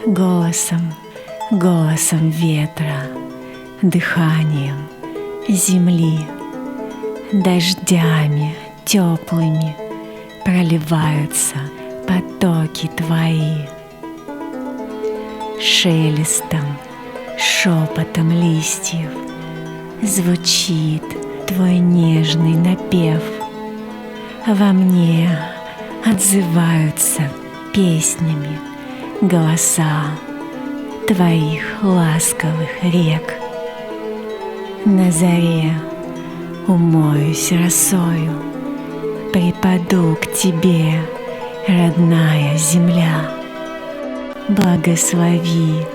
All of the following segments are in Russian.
Голосом, голосом ветра, дыханием земли, дождями теплыми проливаются потоки твои. Шелестом, шепотом листьев звучит твой нежный напев. Во мне отзываются песнями голоса твоих ласковых рек. На заре умоюсь росою, припаду к тебе, родная земля. Благослови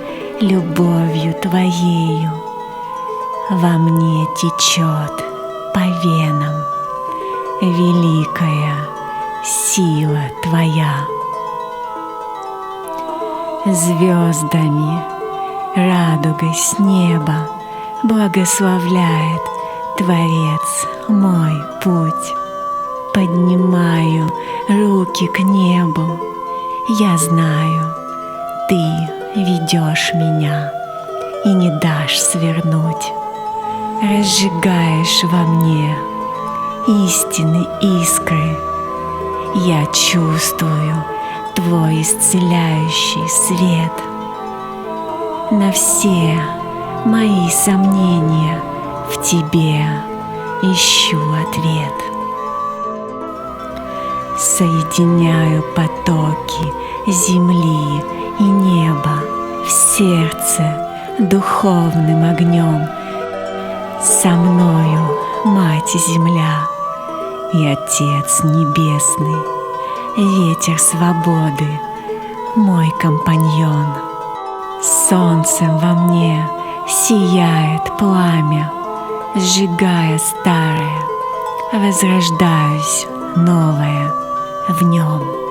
любовью твоею, во мне течет по венам великая сила твоя. Звездами, радугой с неба благословляет Творец мой путь. Поднимаю руки к небу, я знаю, ты ведешь меня и не дашь свернуть. Разжигаешь во мне истины искры, я чувствую твой исцеляющий свет. На все мои сомнения в тебе ищу ответ. Соединяю потоки земли и неба в сердце духовным огнем. Со мною Мать-Земля и Отец Небесный, ветер свободы, мой компаньон. Солнцем во мне сияет пламя, сжигая старое, возрождаюсь новое в нем.